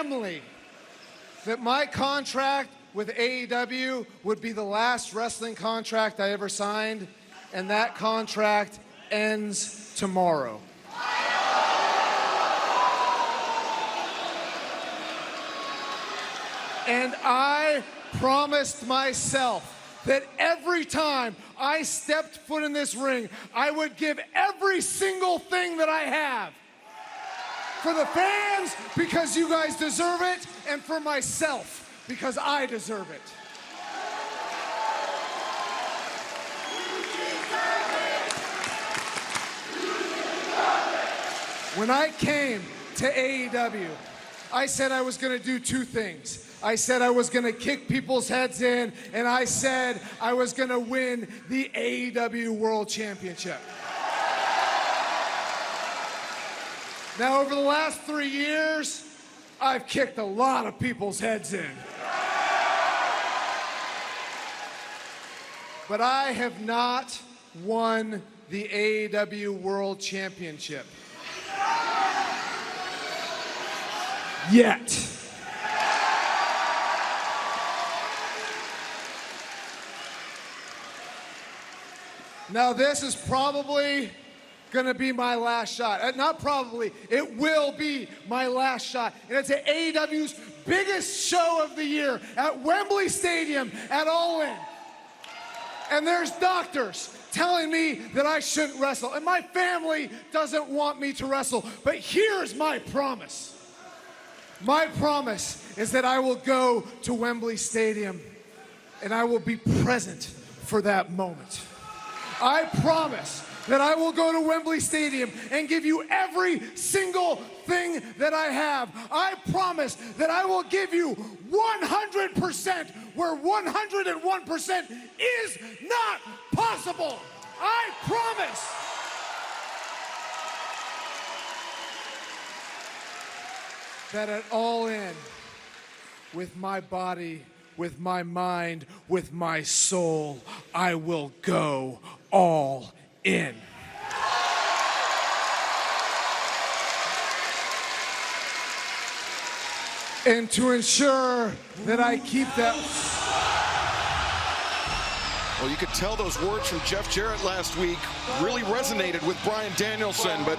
family that my contract with AEW would be the last wrestling contract I ever signed, and that contract ends tomorrow. And I promised myself that every time I stepped foot in this ring, I would give every single thing that I have. For the fans, because you guys deserve it, and for myself, because I deserve it. When I came to AEW, I said I was gonna do two things. I said I was gonna kick people's heads in, and I said I was gonna win the AEW World Championship. Now, over the last 3 years, I've kicked a lot of people's heads in. But I have not won the AEW World Championship. Yet. Now, this is probably gonna be my last shot. Not probably, it will be my last shot. And it's at AEW's biggest show of the year at Wembley Stadium at All In. And there's doctors telling me that I shouldn't wrestle. And my family doesn't want me to wrestle. But here's my promise. My promise is that I will go to Wembley Stadium and I will be present for that moment. I promise that I will go to Wembley Stadium and give you every single thing that I have. I promise that I will give you 100% where 101% is not possible. I promise. That at All In, with my body, with my mind, with my soul, I will go all in. And to ensure that I keep that... Well, you could tell those words from Jeff Jarrett last week really resonated with Bryan Danielson, but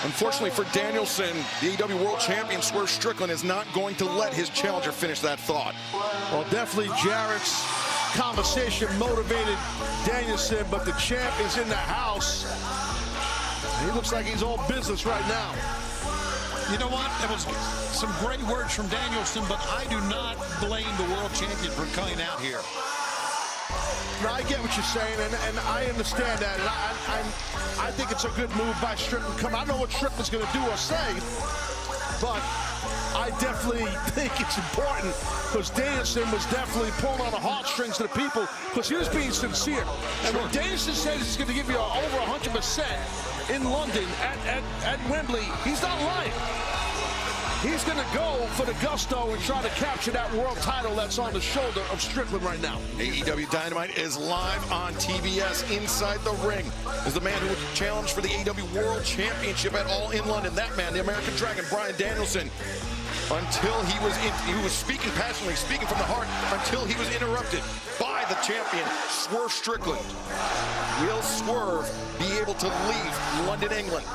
unfortunately for Danielson, the AEW World Champion Swerve Strickland is not going to let his challenger finish that thought. Well, definitely Jarrett's conversation motivated Danielson, but the champ is in the house. He looks like he's all business right now. You know what? It was some great words from Danielson, but I do not blame the world champion for coming out here. No, I get what you're saying, and I understand that. And I think it's a good move by Strickland. I don't know what Strickland's going to do or say, but I definitely think it's important because Danielson was definitely pulling on the heartstrings of the people because he was being sincere. And when Danielson says he's going to give you over 100% in London at Wembley, he's not lying. He's going to go for the gusto and try to capture that world title that's on the shoulder of Strickland right now. AEW Dynamite is live on TBS. Inside the ring is the man who would challenge for the AEW World Championship at All In London. That man, the American Dragon, Bryan Danielson. Until he was speaking passionately, speaking from the heart, until he was interrupted by the champion, Swerve Strickland. Will Swerve be able to leave London, England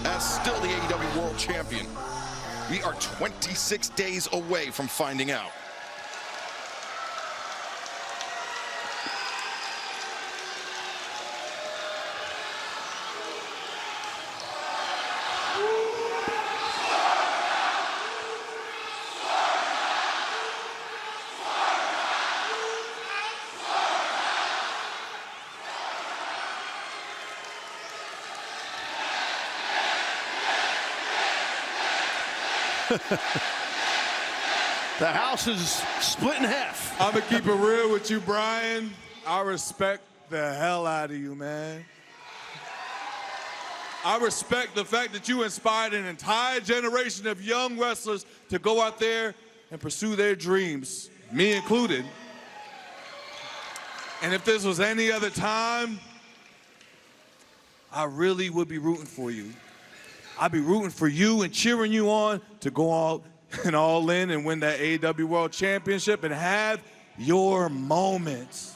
as still the AEW World Champion? We are 26 days away from finding out. The house is split in half. I'm gonna keep it real with you, Bryan. I respect the hell out of you, man. I respect the fact that you inspired an entire generation of young wrestlers to go out there and pursue their dreams, me included. And if this was any other time, I really would be rooting for you. I'd be rooting for you and cheering you on to go out and All In and win that AEW World Championship and have your moments.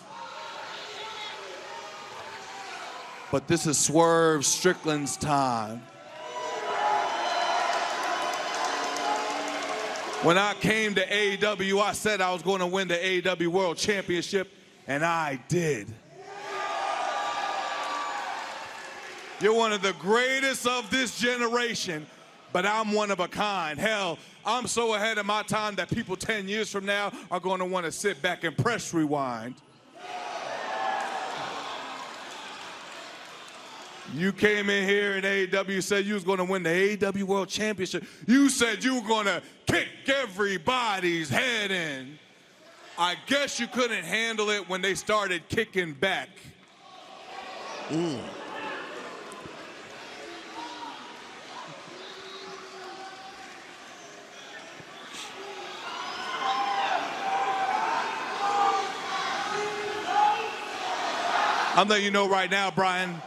But this is Swerve Strickland's time. When I came to AEW, I said I was going to win the AEW World Championship, and I did. You're one of the greatest of this generation, but I'm one of a kind. Hell, I'm so ahead of my time that people 10 years from now are going to want to sit back and press rewind. You came in here in AEW, said you was going to win the AEW World Championship. You said you were going to kick everybody's head in. I guess you couldn't handle it when they started kicking back. I'm letting you know right now, Brian.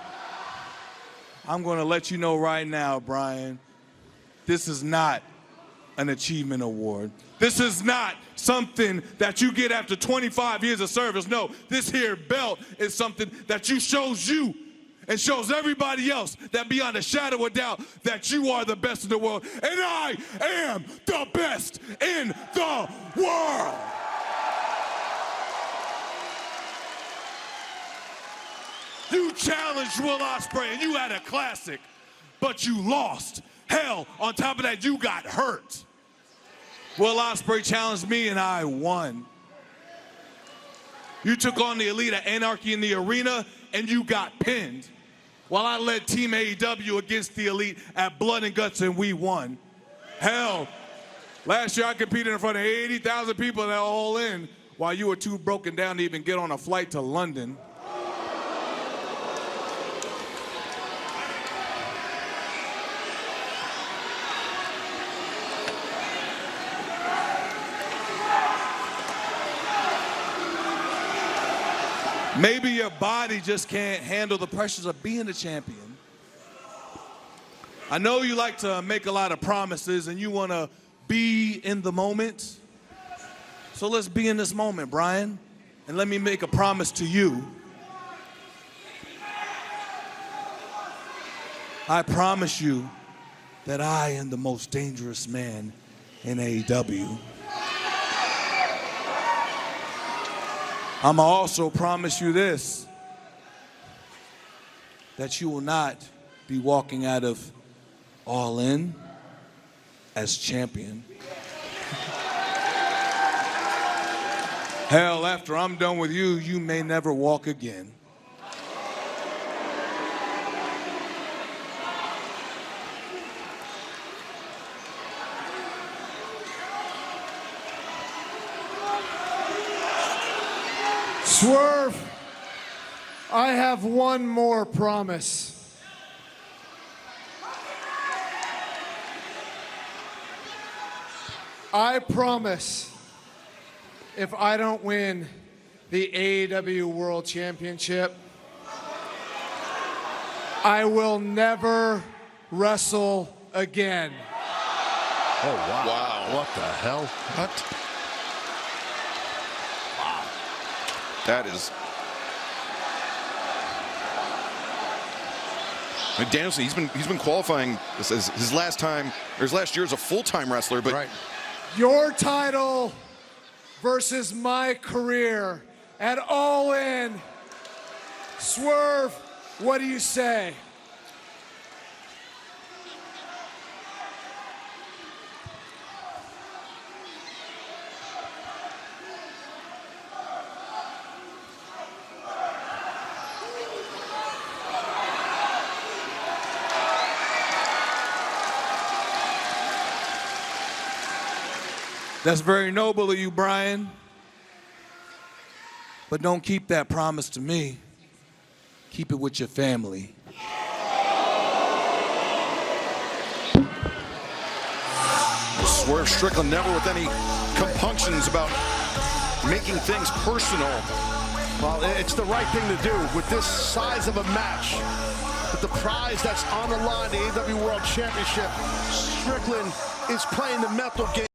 I'm going to let you know right now, Brian, this is not an achievement award. This is not something that you get after 25 years of service. No, this here belt is something that shows you and shows everybody else that beyond a shadow of doubt that you are the best in the world. And I am the best in the world. You challenged Will Ospreay and you had a classic, but you lost. Hell, on top of that, you got hurt. Will Ospreay challenged me and I won. You took on the Elite at Anarchy in the Arena and you got pinned. While I led Team AEW against the Elite at Blood and Guts and we won. Hell, last year I competed in front of 80,000 people at All In while you were too broken down to even get on a flight to London. Maybe your body just can't handle the pressures of being a champion. I know you like to make a lot of promises and you want to be in the moment. So let's be in this moment, Brian. And let me make a promise to you. I promise you that I am the most dangerous man in AEW. I'ma also promise you this, that you will not be walking out of All In as champion. Hell, after I'm done with you, you may never walk again. Swerve, I have one more promise. I promise if I don't win the AEW World Championship, I will never wrestle again. Oh, wow. Wow. What the hell? What? That is. I mean, Danielson, he's been qualifying this as his last time, or his last year as a full-time wrestler, but Right. Your title versus my career at All In. Swerve, what do you say? That's very noble of you, Brian. But don't keep that promise to me. Keep it with your family. Swerve Strickland never with any compunctions about making things personal. Well, it's the right thing to do with this size of a match. With the prize that's on the line, the AEW World Championship, Strickland is playing the mental game.